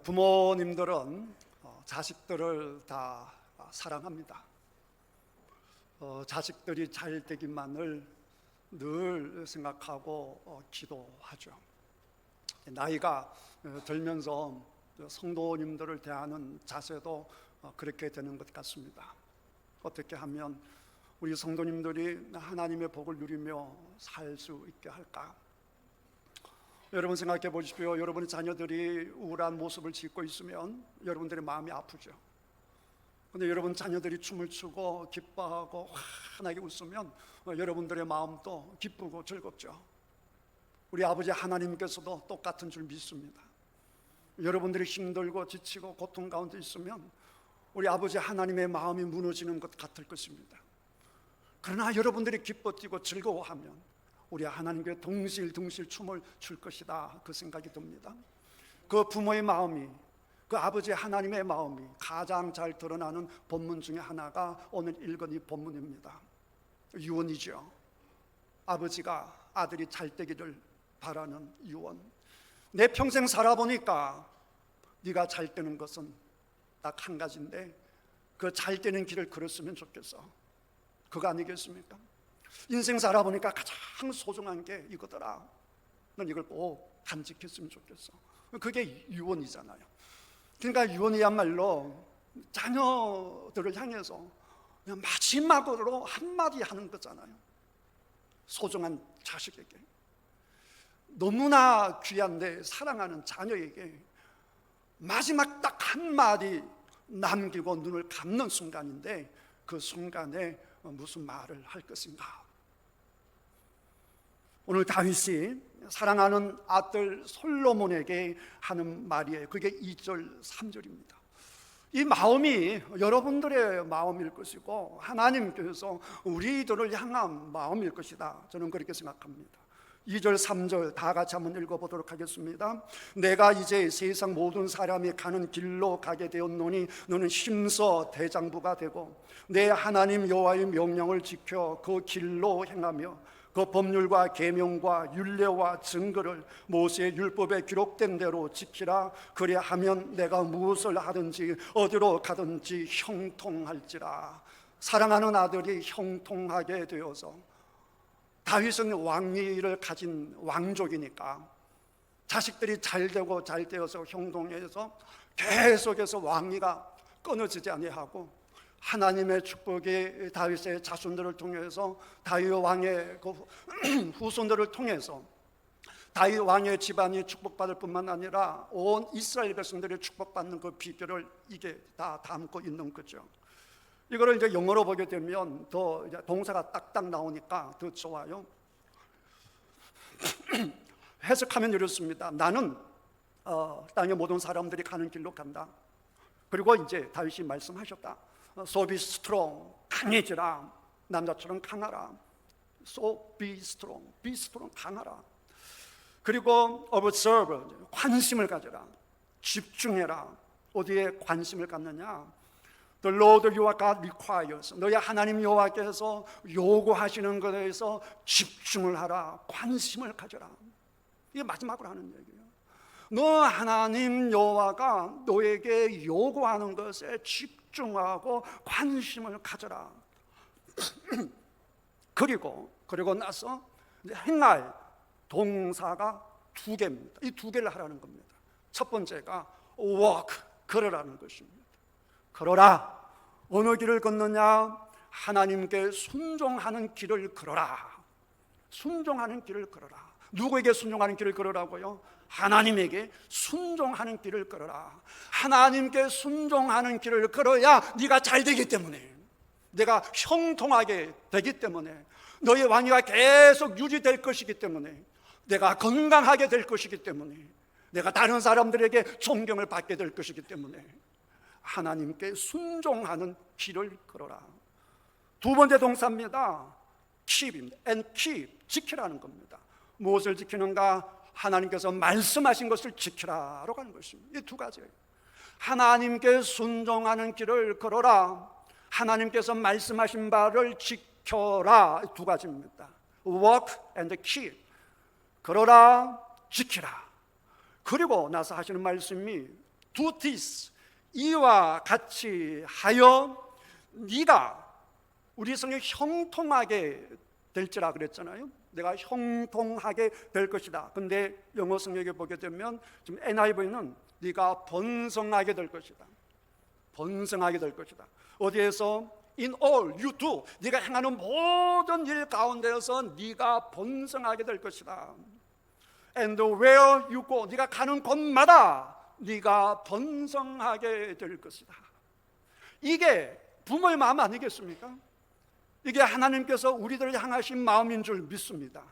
부모님들은 자식들을 다 사랑합니다. 자식들이 잘 되기만을 늘 생각하고 기도하죠. 나이가 들면서 성도님들을 대하는 자세도 그렇게 되는 것 같습니다. 어떻게 하면 우리 성도님들이 하나님의 복을 누리며 살 수 있게 할까? 여러분 생각해 보십시오. 여러분의 자녀들이 우울한 모습을 짓고 있으면 여러분들의 마음이 아프죠. 그런데 여러분 자녀들이 춤을 추고 기뻐하고 환하게 웃으면 여러분들의 마음도 기쁘고 즐겁죠. 우리 아버지 하나님께서도 똑같은 줄 믿습니다. 여러분들이 힘들고 지치고 고통 가운데 있으면 우리 아버지 하나님의 마음이 무너지는 것 같을 것입니다. 그러나 여러분들이 기뻐 뛰고 즐거워하면 우리 하나님께 둥실둥실 춤을 출 것이다, 그 생각이 듭니다. 그 부모의 마음이, 그 아버지 하나님의 마음이 가장 잘 드러나는 본문 중에 하나가 오늘 읽은 이 본문입니다. 유언이죠. 아버지가 아들이 잘 되기를 바라는 유언. 내 평생 살아보니까 네가 잘 되는 것은 딱 한 가지인데 그 잘 되는 길을 걸었으면 좋겠어. 그거 아니겠습니까? 인생 살아보니까 가장 소중한 게 이거더라. 넌 이걸 꼭 간직했으면 좋겠어. 그게 유언이잖아요. 그러니까 유언이야말로 자녀들을 향해서 그냥 마지막으로 한마디 하는 거잖아요. 소중한 자식에게, 너무나 귀한데 사랑하는 자녀에게 마지막 딱 한마디 남기고 눈을 감는 순간인데, 그 순간에 무슨 말을 할 것인가? 오늘 다윗이 사랑하는 아들 솔로몬에게 하는 말이에요. 그게 2절 3절입니다. 이 마음이 여러분들의 마음일 것이고 하나님께서 우리들을 향한 마음일 것이다, 저는 그렇게 생각합니다. 2절 3절 다 같이 한번 읽어보도록 하겠습니다. 내가 이제 세상 모든 사람이 가는 길로 가게 되었노니 너는 힘써 대장부가 되고 내 하나님 여호와의 명령을 지켜 그 길로 행하며 그 법률과 계명과 율례와 증거를 모세의 율법에 기록된 대로 지키라. 그리하면 내가 무엇을 하든지 어디로 가든지 형통할지라. 사랑하는 아들이 형통하게 되어서, 다윗은 왕위를 가진 왕족이니까 자식들이 잘 되고 잘 되어서 형통해서 계속해서 왕위가 끊어지지 아니하고 하나님의 축복이 다윗의 자손들을 통해서 다윗 왕의 그 후손들을 통해서 다윗 왕의 집안이 축복받을 뿐만 아니라 온 이스라엘 백성들이 축복받는 그 비결을 이게 다 담고 있는 거죠. 이거를 이제 영어로 보게 되면 더 이제 동사가 딱딱 나오니까 더 좋아요. 해석하면 이렇습니다. 나는 땅의 모든 사람들이 가는 길로 간다. 그리고 이제 다윗이 말씀하셨다. So be strong, 강해지라. 남자처럼 강하라. So be strong, 강하라. 그리고 observe, 관심을 가져라. 집중해라. 어디에 관심을 갖느냐? The Lord your God requires, 너희 하나님 여호와께서 요구하시는 것에 대해서 집중을 하라. 관심을 가져라. 이게 마지막으로 하는 얘기예요. 너 하나님 여호와가 너에게 요구하는 것에 집중하고 관심을 가져라. 그리고 나서 행할 동사가 2개입니다. 이 2개를 하라는 겁니다. 첫 번째가 walk, 걸으라는 것입니다. 걸어라. 어느 길을 걷느냐? 하나님께 순종하는 길을 걸어라. 순종하는 길을 걸어라. 누구에게 순종하는 길을 걸으라고요? 하나님에게 순종하는 길을 걸어라. 하나님께 순종하는 길을 걸어야 네가 잘 되기 때문에, 내가 형통하게 되기 때문에, 너의 왕위가 계속 유지될 것이기 때문에, 내가 건강하게 될 것이기 때문에, 내가 다른 사람들에게 존경을 받게 될 것이기 때문에 하나님께 순종하는 길을 걸어라. 2번째 동사입니다. keep입니다. and keep, 지키라는 겁니다. 무엇을 지키는가? 하나님께서 말씀하신 것을 지키라라고 하는 것입니다. 이 2가지예요. 하나님께 순종하는 길을 걸어라. 하나님께서 말씀하신 바를 지켜라. 2가지입니다. walk and keep. 걸어라, 지키라. 그리고 나서 하시는 말씀이 두티스, 이와 같이 하여 네가, 우리 성경 형통하게 될지라 그랬잖아요. 내가 형통하게 될 것이다. 근데 영어 성경에 보게 되면 지금 NIV는 네가 번성하게 될 것이다. 번성하게 될 것이다. 어디에서? In all you do. 네가 행하는 모든 일 가운데서 네가 번성하게 될 것이다. And where you go. 네가 가는 곳마다 네가 번성하게 될 것이다. 이게 부모의 마음 아니겠습니까? 이게 하나님께서 우리들을 향하신 마음인 줄 믿습니다.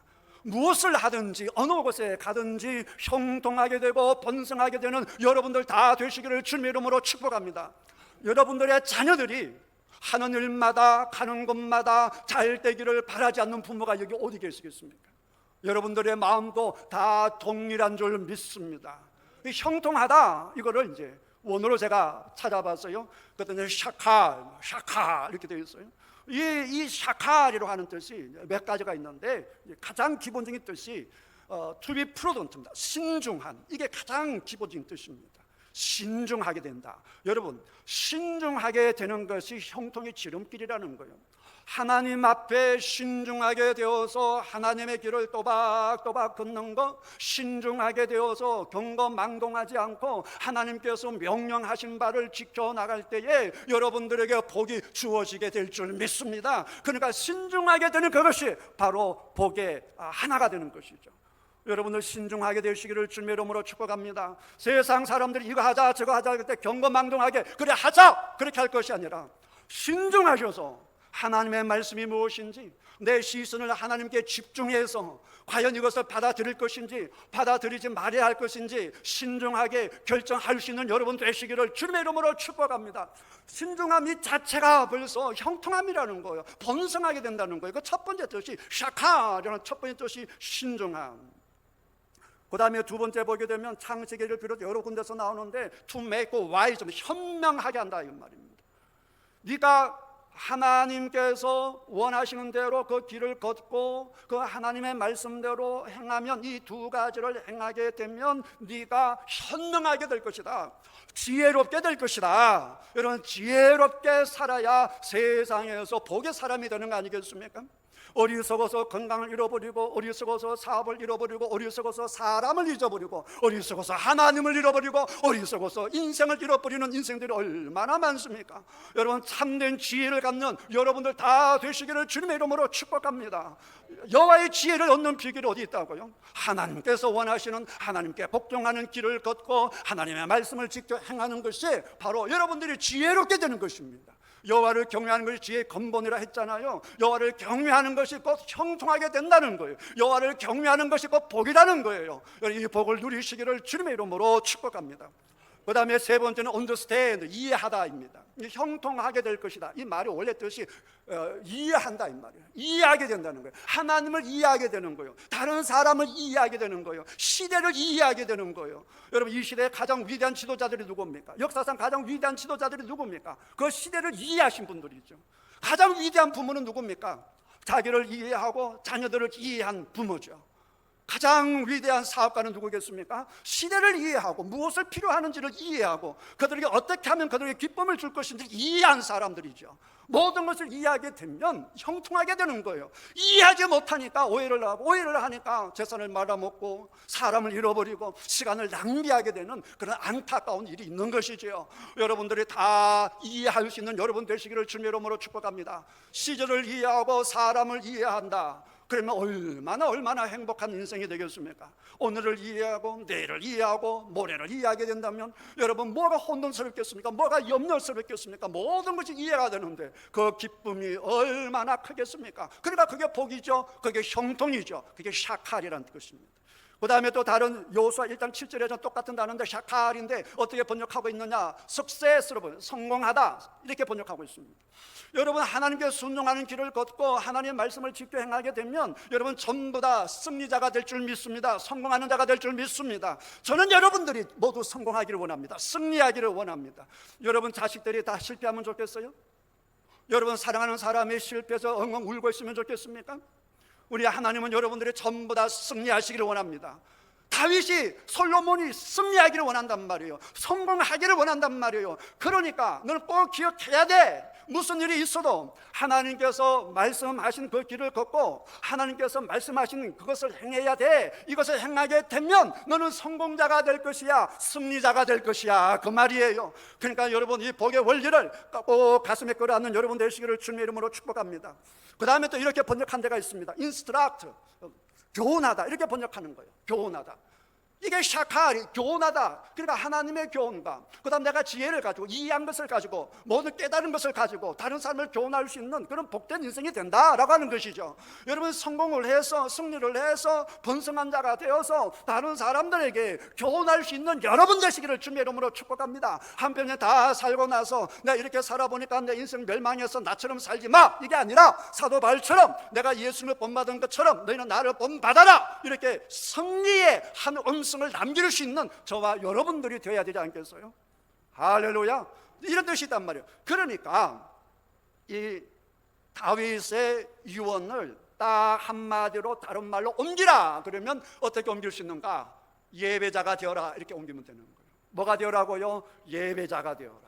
무엇을 하든지 어느 곳에 가든지 형통하게 되고 번성하게 되는 여러분들 다 되시기를 주님의 이름으로 축복합니다. 여러분들의 자녀들이 하는 일마다 가는 곳마다 잘 되기를 바라지 않는 부모가 여기 어디 계시겠습니까? 여러분들의 마음도 다 동일한 줄 믿습니다. 이 형통하다, 이거를 이제 원어로 제가 찾아봤어요. 그랬더니 샤칼 이렇게 되어 있어요. 이 샤칼이라고 하는 뜻이 몇 가지가 있는데 가장 기본적인 뜻이 to be prudent입니다. 신중한, 이게 가장 기본적인 뜻입니다. 신중하게 된다. 여러분, 신중하게 되는 것이 형통의 지름길이라는 거예요. 하나님 앞에 신중하게 되어서 하나님의 길을 또박또박 걷는 것, 신중하게 되어서 경거망동하지 않고 하나님께서 명령하신 바를 지켜나갈 때에 여러분들에게 복이 주어지게 될 줄 믿습니다. 그러니까 신중하게 되는 그것이 바로 복의 하나가 되는 것이죠. 여러분들 신중하게 되시기를 주님의 이름으로 축복합니다. 세상 사람들이 이거 하자 저거 하자 그때 경거망동하게 그래 하자 그렇게 할 것이 아니라 신중하셔서 하나님의 말씀이 무엇인지 내 시선을 하나님께 집중해서 과연 이것을 받아들일 것인지 받아들이지 말아야 할 것인지 신중하게 결정할 수 있는 여러분 되시기를 주님의 이름으로 축복합니다. 신중함 이 자체가 벌써 형통함이라는 거예요. 번성하게 된다는 거예요. 그 첫 번째 뜻이 샤카라는 첫 번째 뜻이 신중함. 그 다음에 두 번째 보게 되면 창세기를 비롯 여러 군데서 나오는데 to make wise, 현명하게 한다 이 말입니다. 네가 하나님께서 원하시는 대로 그 길을 걷고 그 하나님의 말씀대로 행하면, 이 두 가지를 행하게 되면 네가 현명하게 될 것이다. 지혜롭게 될 것이다. 여러분, 지혜롭게 살아야 세상에서 복의 사람이 되는 거 아니겠습니까? 어리석어서 건강을 잃어버리고 어리석어서 사업을 잃어버리고 어리석어서 사람을 잊어버리고 어리석어서 하나님을 잃어버리고 어리석어서 인생을 잃어버리는 인생들이 얼마나 많습니까? 여러분, 참된 지혜를 갖는 여러분들 다 되시기를 주님의 이름으로 축복합니다. 여호와의 지혜를 얻는 비결이 어디 있다고요? 하나님께서 원하시는 하나님께 복종하는 길을 걷고 하나님의 말씀을 직접 행하는 것이 바로 여러분들이 지혜롭게 되는 것입니다. 여호와를 경외하는 것이 지혜의 근본이라 했잖아요. 여호와를 경외하는 것이 곧 형통하게 된다는 거예요. 여호와를 경외하는 것이 곧 복이라는 거예요. 이 복을 누리시기를 주님의 이름으로 축복합니다. 그 다음에 세 번째는 understand, 이해하다입니다. 형통하게 될 것이다. 이 말이 원래 뜻이 이해한다 이 말이에요. 이해하게 된다는 거예요. 하나님을 이해하게 되는 거예요. 다른 사람을 이해하게 되는 거예요. 시대를 이해하게 되는 거예요. 여러분, 이 시대의 가장 위대한 지도자들이 누굽니까? 역사상 가장 위대한 지도자들이 누굽니까? 그 시대를 이해하신 분들이죠. 가장 위대한 부모는 누굽니까? 자기를 이해하고 자녀들을 이해한 부모죠. 가장 위대한 사업가는 누구겠습니까? 시대를 이해하고 무엇을 필요하는지를 이해하고 그들에게 어떻게 하면 그들에게 기쁨을 줄 것인지 이해한 사람들이죠. 모든 것을 이해하게 되면 형통하게 되는 거예요. 이해하지 못하니까 오해를 하고, 오해를 하니까 재산을 말아먹고 사람을 잃어버리고 시간을 낭비하게 되는 그런 안타까운 일이 있는 것이지요. 여러분들이 다 이해할 수 있는 여러분 되시기를 주님의 이름으로 축복합니다. 시절을 이해하고 사람을 이해한다. 그러면 얼마나 행복한 인생이 되겠습니까? 오늘을 이해하고 내일을 이해하고 모레를 이해하게 된다면 여러분, 뭐가 혼돈스럽겠습니까? 뭐가 염려스럽겠습니까? 모든 것이 이해가 되는데 그 기쁨이 얼마나 크겠습니까? 그러니까 그게 복이죠. 그게 형통이죠. 그게 샤칼이라는 것입니다. 그 다음에 또 다른 여호수아 1장 7절에는 똑같은 단어인데 샤칼인데 어떻게 번역하고 있느냐? success로, 성공하다 이렇게 번역하고 있습니다. 여러분, 하나님께 순종하는 길을 걷고 하나님의 말씀을 지켜 행하게 되면 여러분 전부 다 승리자가 될 줄 믿습니다. 성공하는 자가 될 줄 믿습니다. 저는 여러분들이 모두 성공하기를 원합니다. 승리하기를 원합니다. 여러분 자식들이 다 실패하면 좋겠어요? 여러분 사랑하는 사람이 실패해서 엉엉 울고 있으면 좋겠습니까? 우리 하나님은 여러분들이 전부 다 승리하시기를 원합니다. 다 다윗이 솔로몬이 승리하기를 원한단 말이에요. 성공하기를 원한단 말이에요. 그러니까 너는 꼭 기억해야 돼. 무슨 일이 있어도 하나님께서 말씀하신 그 길을 걷고 하나님께서 말씀하신 그것을 행해야 돼. 이것을 행하게 되면 너는 성공자가 될 것이야, 승리자가 될 것이야, 그 말이에요. 그러니까 여러분, 이 복의 원리를 꼭 가슴에 끌어안는 여러분 되시기를 주님의 이름으로 축복합니다. 그 다음에 또 이렇게 번역한 데가 있습니다. 인스트럭트, 교훈하다, 이렇게 번역하는 거예요. 교훈하다. 이게 샤카리, 교훈하다. 그러니까 하나님의 교훈과 그 다음 내가 지혜를 가지고 이해한 것을 가지고 모든 깨달은 것을 가지고 다른 사람을 교훈할 수 있는 그런 복된 인생이 된다라고 하는 것이죠. 여러분, 성공을 해서 승리를 해서 번성한 자가 되어서 다른 사람들에게 교훈할 수 있는 여러분 되시기를 주님의 이름으로 축복합니다. 한편에 다 살고 나서 내가 이렇게 살아보니까 내 인생 멸망해서 나처럼 살지 마, 이게 아니라 사도 바울처럼 내가 예수님을 본받은 것처럼 너희는 나를 본받아라, 이렇게 승리의 한 음성을 남길 수 있는 저와 여러분들이 되어야 되지 않겠어요? 할렐루야. 이런 뜻이 있단 말이에요. 그러니까 이 다윗의 유언을 딱 한마디로 다른 말로 옮기라 그러면 어떻게 옮길 수 있는가? 예배자가 되어라, 이렇게 옮기면 되는 거예요. 뭐가 되어라고요? 예배자가 되어라.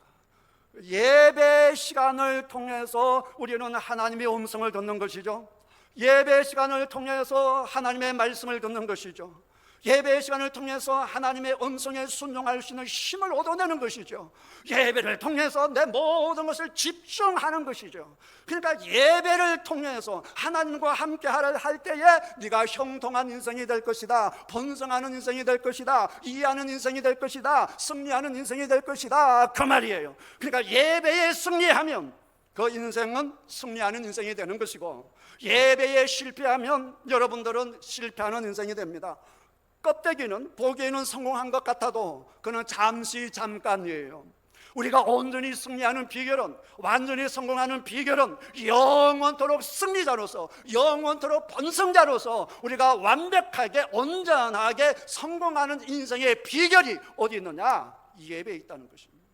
예배 시간을 통해서 우리는 하나님의 음성을 듣는 것이죠. 예배 시간을 통해서 하나님의 말씀을 듣는 것이죠. 예배의 시간을 통해서 하나님의 음성에 순종할 수 있는 힘을 얻어내는 것이죠. 예배를 통해서 내 모든 것을 집중하는 것이죠. 그러니까 예배를 통해서 하나님과 함께 할 때에 네가 형통한 인생이 될 것이다, 번성하는 인생이 될 것이다, 이해하는 인생이 될 것이다, 승리하는 인생이 될 것이다, 그 말이에요. 그러니까 예배에 승리하면 그 인생은 승리하는 인생이 되는 것이고, 예배에 실패하면 여러분들은 실패하는 인생이 됩니다. 껍데기는 보기에는 성공한 것 같아도 그는 잠시 잠깐이에요. 우리가 온전히 승리하는 비결은, 완전히 성공하는 비결은 영원토록 승리자로서, 영원토록 번성자로서 우리가 완벽하게 온전하게 성공하는 인생의 비결이 어디 있느냐? 예배에 있다는 것입니다.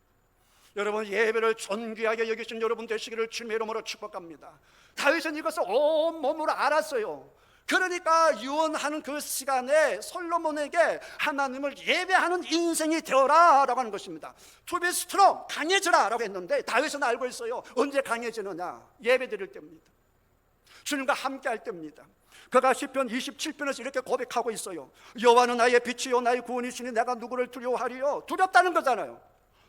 여러분, 예배를 존귀하게 여기신 여러분 되시기를 주님의 이름으로 축복합니다. 다윗은 이것을 온몸으로 알았어요. 그러니까 유언하는 그 시간에 솔로몬에게 하나님을 예배하는 인생이 되어라 라고 하는 것입니다. To be strong, 강해져라 라고 했는데 다윗은 알고 있어요. 언제 강해지느냐? 예배 드릴 때입니다. 주님과 함께 할 때입니다. 그가 시편 27편에서 이렇게 고백하고 있어요. 여호와는 나의 빛이요 나의 구원이시니 내가 누구를 두려워하리요? 두렵다는 거잖아요.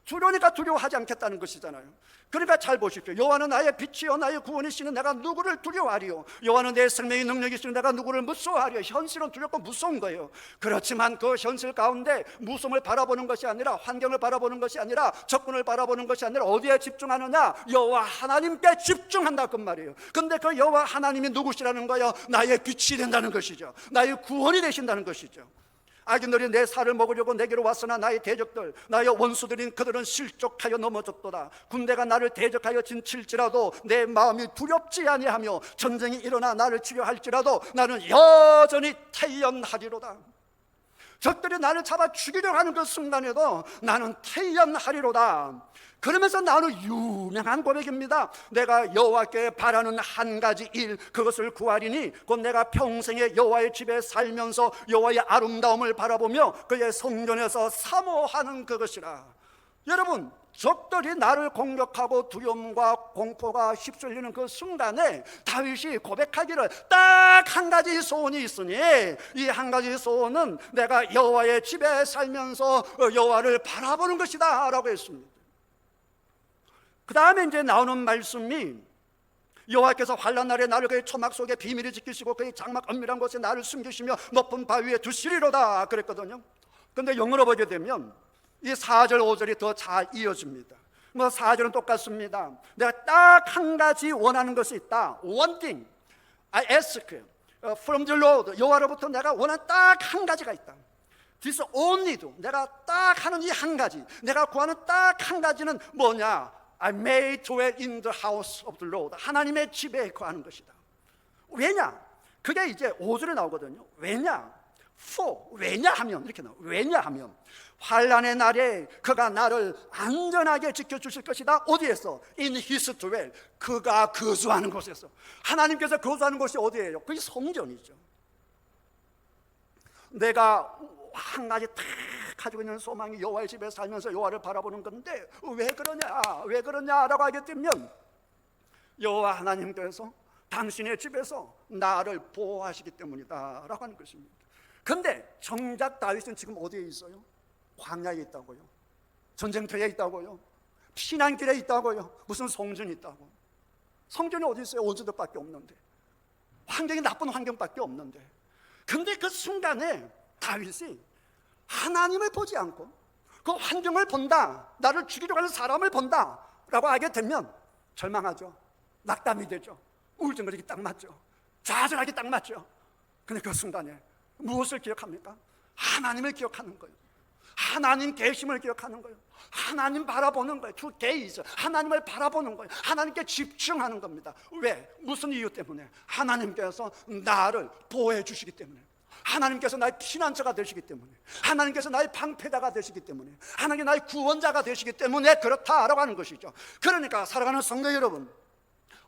두려우니까 두려워하지 않겠다는 것이잖아요. 그러니까 잘 보십시오. 여호와는 나의 빛이요 나의 구원이시니 내가 누구를 두려워하리요? 여호와는 내 생명의 능력이시니 내가 누구를 무서워하리요? 현실은 두렵고 무서운 거예요. 그렇지만 그 현실 가운데 무서움을 바라보는 것이 아니라, 환경을 바라보는 것이 아니라, 적군을 바라보는 것이 아니라 어디에 집중하느냐? 여호와 하나님께 집중한다 그 말이에요. 근데 그 여호와 하나님이 누구시라는 거예요? 나의 빛이 된다는 것이죠. 나의 구원이 되신다는 것이죠. 악인들이 내 살을 먹으려고 내게로 왔으나 나의 대적들, 나의 원수들인 그들은 실족하여 넘어졌도다. 군대가 나를 대적하여 진칠지라도 내 마음이 두렵지 아니하며 전쟁이 일어나 나를 치려 할지라도 나는 여전히 태연하리로다. 적들이 나를 잡아 죽이려고 하는 그 순간에도 나는 태연하리로다. 그러면서 나는 유명한 고백입니다. 내가 여호와께 바라는 한 가지 일, 그것을 구하리니 곧 내가 평생에 여호와의 집에 살면서 여호와의 아름다움을 바라보며 그의 성전에서 사모하는 그것이라. 여러분, 적들이 나를 공격하고 두려움과 공포가 휩쓸리는 그 순간에 다윗이 고백하기를 딱 한 가지 소원이 있으니 이 한 가지 소원은 내가 여호와의 집에 살면서 여호와를 바라보는 것이다 라고 했습니다. 그 다음에 이제 나오는 말씀이 여호와께서 환난 날에 나를 그의 초막 속에 비밀히 지키시고 그의 장막 은밀한 곳에 나를 숨기시며 높은 바위에 두시리로다 그랬거든요. 그런데 영어로 보게 되면 이 4절 5절이 더 잘 이어집니다. 뭐 4절은 똑같습니다. 내가 딱 한 가지 원하는 것이 있다. One thing I ask from the Lord. 여호와로부터 내가 원하는 딱 한 가지가 있다. This only do. 내가 딱 하는 이 한 가지, 내가 구하는 딱 한 가지는 뭐냐? I may dwell in the house of the Lord. 하나님의 집에 거하는 것이다. 왜냐? 그게 이제 5절에 나오거든요. 왜냐? For. 왜냐하면 이렇게 나와요. 왜냐하면 환난의 날에 그가 나를 안전하게 지켜주실 것이다. 어디에서? In his dwell. 그가 거주하는 곳에서. 하나님께서 거주하는 곳이 어디예요? 그게 성전이죠. 내가 한 가지 탁 가지고 있는 소망이 여호와의 집에 살면서 여호와를 바라보는 건데, 왜 그러냐라고 하게 되면 여호와 하나님께서 당신의 집에서 나를 보호하시기 때문이다 라고 하는 것입니다. 근데 정작 다윗은 지금 어디에 있어요? 광야에 있다고요. 전쟁터에 있다고요. 피난길에 있다고요. 무슨 성전이 있다고. 성전이 어디 있어요? 원수들밖에 없는데, 환경이 나쁜 환경밖에 없는데. 근데 그 순간에 다윗이 하나님을 보지 않고 그 환경을 본다, 나를 죽이려고 하는 사람을 본다 라고 하게 되면 절망하죠. 낙담이 되죠. 우울증거리기 딱 맞죠. 좌절하기 딱 맞죠. 근데 그 순간에 무엇을 기억합니까? 하나님을 기억하는 거예요. 하나님 계심을 기억하는 거예요. 하나님 바라보는 거예요. 두 개에 있어요. 하나님을 바라보는 거예요. 하나님께 집중하는 겁니다. 왜? 무슨 이유 때문에? 하나님께서 나를 보호해 주시기 때문에, 하나님께서 나의 피난처가 되시기 때문에, 하나님께서 나의 방패자가 되시기 때문에, 하나님께서 나의 구원자가 되시기 때문에 그렇다라고 하는 것이죠. 그러니까 사랑하는 성도 여러분,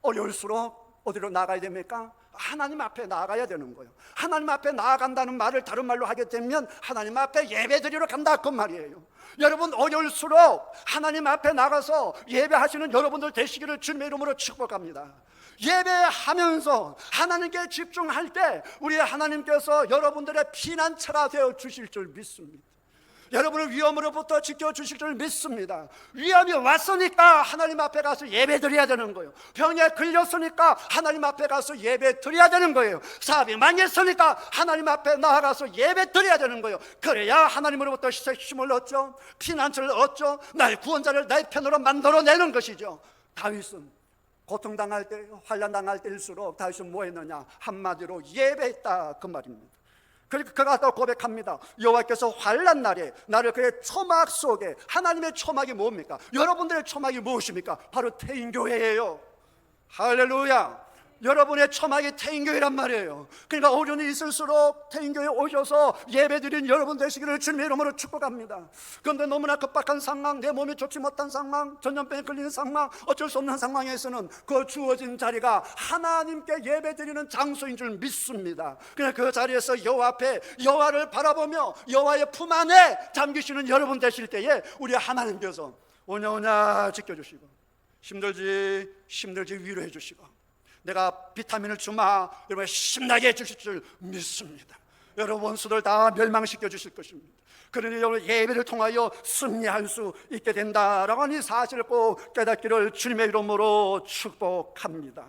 어려울수록 어디로 나가야 됩니까? 하나님 앞에 나가야 되는 거예요. 하나님 앞에 나아간다는 말을 다른 말로 하게 되면 하나님 앞에 예배드리러 간다 그 말이에요. 여러분, 어려울수록 하나님 앞에 나가서 예배하시는 여러분들 되시기를 주님의 이름으로 축복합니다. 예배하면서 하나님께 집중할 때 우리 하나님께서 여러분들의 피난처가 되어 주실 줄 믿습니다. 여러분을 위험으로부터 지켜주실 줄 믿습니다. 위험이 왔으니까 하나님 앞에 가서 예배 드려야 되는 거예요. 병에 걸렸으니까 하나님 앞에 가서 예배 드려야 되는 거예요. 사업이 망했으니까 하나님 앞에 나아가서 예배 드려야 되는 거예요. 그래야 하나님으로부터 힘을 얻죠. 피난처를 얻죠. 나의 구원자를 나의 편으로 만들어내는 것이죠. 다윗은 고통당할 때, 환난당할 때일수록 다윗은 뭐 했느냐? 한마디로 예배했다 그 말입니다. 그러니까 그가 또 고백합니다. 여호와께서 환난 날에 나를 그의 초막 속에, 하나님의 초막이 뭡니까? 여러분들의 초막이 무엇입니까? 바로 태인교회예요. 할렐루야. 여러분의 초막이 태인교회란 말이에요. 그러니까 어려움이 있을수록 태인교회에 오셔서 예배드린 여러분 되시기를 주님의 이름으로 축복합니다. 그런데 너무나 급박한 상황, 내 몸이 좋지 못한 상황, 전염병에 걸리는 상황, 어쩔 수 없는 상황에서는 그 주어진 자리가 하나님께 예배드리는 장소인 줄 믿습니다. 그냥 그 자리에서 여호와 앞에 여호와를 바라보며 여호와의 품 안에 잠기시는 여러분 되실 때에 우리 하나님께서 오냐오냐 지켜주시고, 힘들지 위로해 주시고, 내가 비타민을 주마 여러분 신나게 해주실 줄 믿습니다. 여러분 원수들 다 멸망시켜 주실 것입니다. 그러니 여러분 예배를 통하여 승리할 수 있게 된다라고 하는 사실을 꼭 깨닫기를 주님의 이름으로 축복합니다.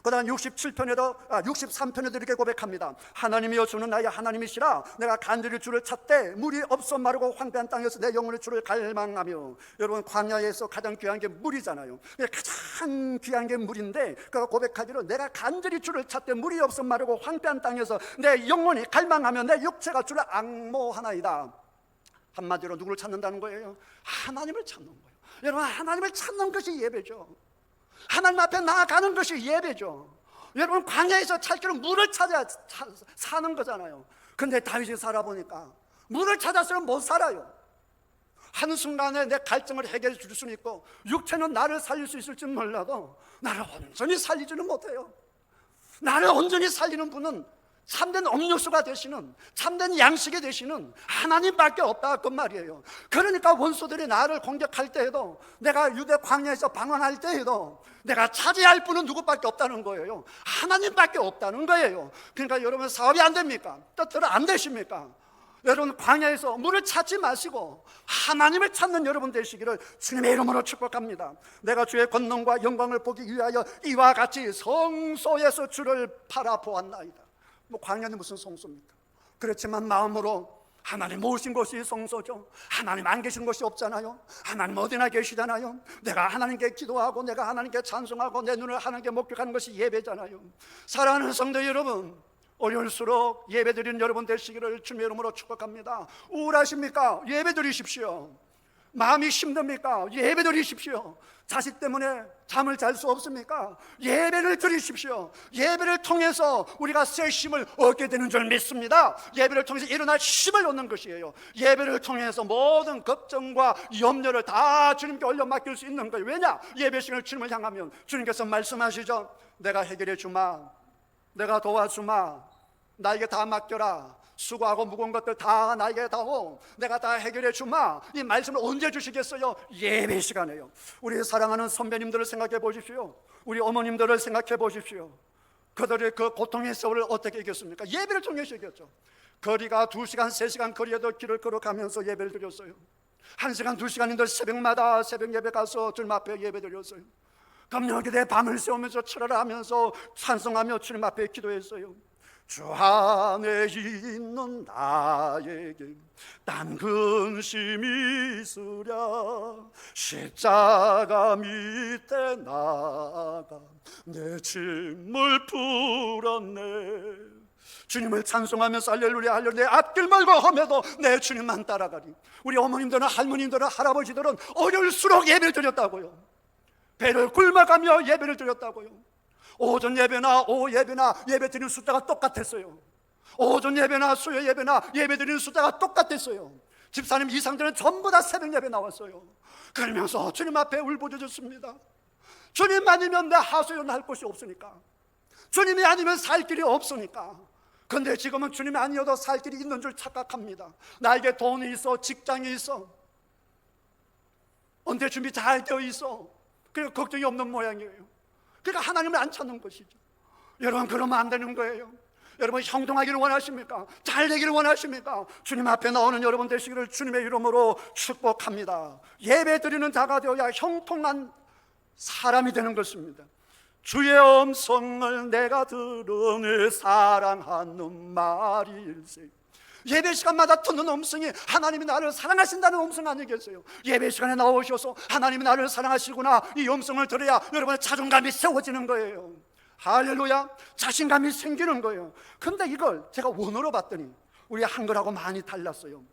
그 다음 63편에도 이렇게 고백합니다. 하나님이여 주는 나의 하나님이시라. 내가 간절히 주를 찾되 물이 없어 마르고 황폐한 땅에서 내 영혼의 주를 갈망하며. 여러분, 광야에서 가장 귀한 게 물이잖아요. 가장 귀한 게 물인데 그가 고백하기로 내가 간절히 주를 찾되 물이 없어 마르고 황폐한 땅에서 내 영혼이 갈망하며 내 육체가 주를 앙모하나이다. 한마디로 누구를 찾는다는 거예요? 하나님을 찾는 거예요. 여러분, 하나님을 찾는 것이 예배죠. 하나님 앞에 나아가는 것이 예배죠. 여러분, 광야에서 찾기로 물을 찾아야 사는 거잖아요. 근데 다윗이 살아보니까 물을 찾았으면 못 살아요. 한순간에 내 갈증을 해결해 줄 수는 있고 육체는 나를 살릴 수 있을지 몰라도 나를 온전히 살리지는 못해요. 나를 온전히 살리는 분은 참된 음료수가 되시는, 참된 양식이 되시는 하나님밖에 없다 그 말이에요. 그러니까 원수들이 나를 공격할 때에도, 내가 유대 광야에서 방황할 때에도 내가 차지할 분은 누구밖에 없다는 거예요. 하나님밖에 없다는 거예요. 그러니까 여러분, 사업이 안 됩니까? 뜻대로 안 되십니까? 여러분, 광야에서 물을 찾지 마시고 하나님을 찾는 여러분 되시기를 주님의 이름으로 축복합니다. 내가 주의 권능과 영광을 보기 위하여 이와 같이 성소에서 주를 바라보았나이다. 뭐 광야는 무슨 성소입니까? 그렇지만 마음으로 하나님 모신 곳이 성소죠. 하나님 안 계신 곳이 없잖아요. 하나님 어디나 계시잖아요. 내가 하나님께 기도하고 내가 하나님께 찬송하고 내 눈을 하나님께 목격하는 것이 예배잖아요. 사랑하는 성도 여러분, 어려울수록 예배드리는 여러분 되시기를 주님의 이름으로 축복합니다. 우울하십니까? 예배드리십시오. 마음이 힘듭니까? 예배드리십시오. 자식 때문에 잠을 잘 수 없습니까? 예배를 드리십시오. 예배를 통해서 우리가 새 힘을 얻게 되는 줄 믿습니다. 예배를 통해서 일어날 힘을 얻는 것이에요. 예배를 통해서 모든 걱정과 염려를 다 주님께 올려 맡길 수 있는 거예요. 왜냐? 예배 시간을 주님을 향하면 주님께서 말씀하시죠. 내가 해결해 주마, 내가 도와주마, 나에게 다 맡겨라. 수고하고 무거운 것들 다 나에게 다오. 내가 다 해결해 주마. 이 말씀을 언제 주시겠어요? 예배 시간에요. 우리 사랑하는 선배님들을 생각해 보십시오. 우리 어머님들을 생각해 보십시오. 그들의 그 고통의 세월을 어떻게 이겼습니까? 예배를 통해서 이겼죠. 거리가 2시간, 3시간 거리에도 길을 걸어가면서 예배를 드렸어요. 1시간, 2시간인들 새벽마다 새벽 예배 가서 주님 앞에 예배 드렸어요. 감격에 밤을 새우면서 철회를 하면서 찬송하며 주님 앞에 기도했어요. 주 안에 있는 나에게 딴 근심이 있으랴. 십자가 밑에 나가 내 짐을 풀었네. 주님을 찬송하면서 할렐루야 할렐루야 내 앞길 멀고 험해도 내 주님만 따라가리. 우리 어머님들은 할머님들은 할아버지들은 어려울수록 예배를 드렸다고요. 배를 굶어가며 예배를 드렸다고요. 오전 예배나 오후 예배나 예배 드리는 숫자가 똑같았어요. 오전 예배나 수요 예배나 예배 드리는 숫자가 똑같았어요. 집사님 이상들은 전부 다 새벽 예배 나왔어요. 그러면서 주님 앞에 울부짖었습니다. 주님 아니면 내 하소연 할 곳이 없으니까, 주님이 아니면 살 길이 없으니까. 근데 지금은 주님이 아니어도 살 길이 있는 줄 착각합니다. 나에게 돈이 있어, 직장이 있어, 언제 준비 잘 되어 있어. 그리고 걱정이 없는 모양이에요. 그러니까 하나님을 안 찾는 것이죠. 여러분 그러면 안 되는 거예요. 여러분 형통하기를 원하십니까? 잘 되기를 원하십니까? 주님 앞에 나오는 여러분 되시기를 주님의 이름으로 축복합니다. 예배 드리는 자가 되어야 형통한 사람이 되는 것입니다. 주의 음성을 내가 들으니 사랑하는 말일세. 예배 시간마다 듣는 음성이 하나님이 나를 사랑하신다는 음성 아니겠어요? 예배 시간에 나오셔서 하나님이 나를 사랑하시구나, 이 음성을 들어야 여러분의 자존감이 세워지는 거예요. 할렐루야, 자신감이 생기는 거예요. 근데 이걸 제가 원어로 봤더니 우리 한글하고 많이 달랐어요.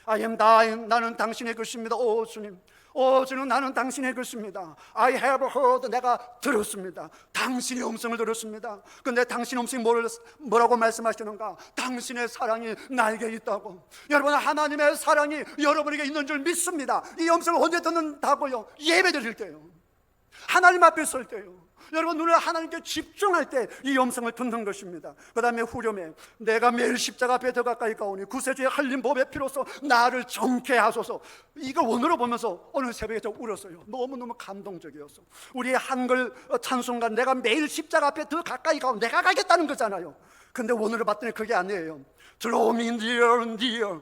I am thine, 나는 당신의 것입니다. 오 주님, 오 주님, 나는 당신의 것입니다. I have heard, 내가 들었습니다. 당신의 음성을 들었습니다. 근데 당신의 음성이 뭐라고 말씀하시는가? 당신의 사랑이 나에게 있다고. 여러분 하나님의 사랑이 여러분에게 있는 줄 믿습니다. 이 음성을 언제 듣는다고요? 예배 드릴 때요, 하나님 앞에 설 때요. 여러분 눈을 하나님께 집중할 때 이 음성을 듣는 것입니다. 그 다음에 후렴에 내가 매일 십자가 앞에 더 가까이 가오니 구세주의 흘린 법의 피로써 나를 정케 하소서. 이걸 원어로 보면서 오늘 새벽에 저 울었어요. 너무너무 감동적이었어. 우리의 한글 찬송가 내가 매일 십자가 앞에 더 가까이 가오, 내가 가겠다는 거잖아요. 근데 원어로 봤더니 그게 아니에요. Draw me near, near.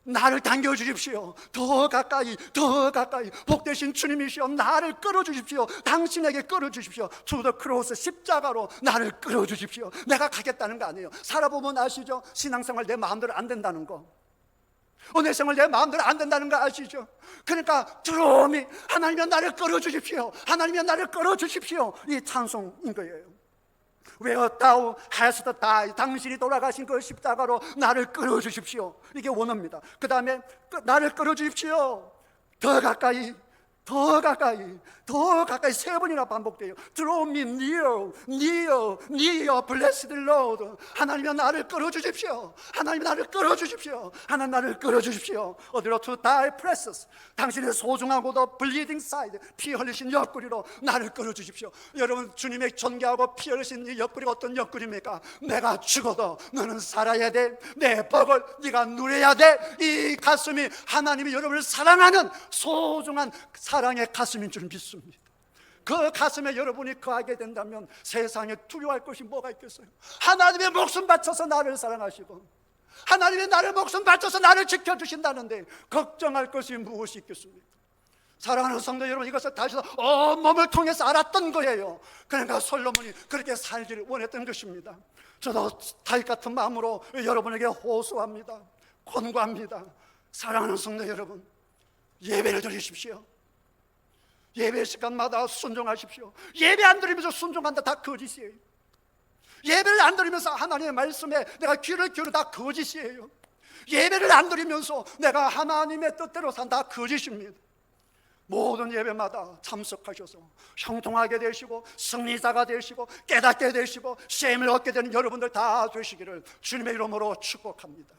나를 당겨주십시오. 더 가까이, 더 가까이. 복되신 주님이시여 나를 끌어주십시오. 당신에게 끌어주십시오. To the cross, 십자가로 나를 끌어주십시오. 내가 가겠다는 거 아니에요. 살아보면 아시죠? 신앙생활 내 마음대로 안 된다는 거, 은혜 생활 내 마음대로 안 된다는 거 아시죠? 그러니까 드럼이 하나님이 나를 끌어주십시오, 하나님이 나를 끌어주십시오, 이 찬송인 거예요. Where thou hast died, 당신이 돌아가신 그 십자가로 나를 끌어주십시오. 이게 원어입니다. 그 다음에 나를 끌어주십시오. 더 가까이, 더 가까이, 더 가까이. 3번이나 반복돼요. Draw me near, near, near, blessed Lord. 하나님이 나를 끌어주십시오. 하나님이 나를 끌어주십시오. 하나님 나를 끌어주십시오. 어디로? To thy precious, 당신의 소중하고도 bleeding side, 피 흘리신 옆구리로 나를 끌어주십시오. 여러분 주님의 존귀하고 피 흘리신 이 옆구리가 어떤 옆구리입니까? 내가 죽어도 너는 살아야 돼, 내 복을 네가 누려야 돼. 이 가슴이 하나님이 여러분을 사랑하는 소중한 사랑의 가슴인 줄 믿습니다. 그 가슴에 여러분이 거하게 된다면 세상에 두려워할 것이 뭐가 있겠어요? 하나님의 목숨 바쳐서 나를 사랑하시고 하나님의 나를 목숨 바쳐서 나를 지켜주신다는데 걱정할 것이 무엇이 있겠습니까? 사랑하는 성도 여러분, 이것을 다시 온몸을 통해서 알았던 거예요. 그러니까 솔로몬이 그렇게 살기를 원했던 것입니다. 저도 다윗 같은 마음으로 여러분에게 호소합니다, 권고합니다. 사랑하는 성도 여러분, 예배를 드리십시오. 예배 시간마다 순종하십시오. 예배 안 드리면서 순종한다, 다 거짓이에요. 예배를 안 드리면서 하나님의 말씀에 내가 귀를 기울여, 다 거짓이에요. 예배를 안 드리면서 내가 하나님의 뜻대로 산다, 거짓입니다. 모든 예배마다 참석하셔서 형통하게 되시고 승리자가 되시고 깨닫게 되시고 셈을 얻게 되는 여러분들 다 되시기를 주님의 이름으로 축복합니다.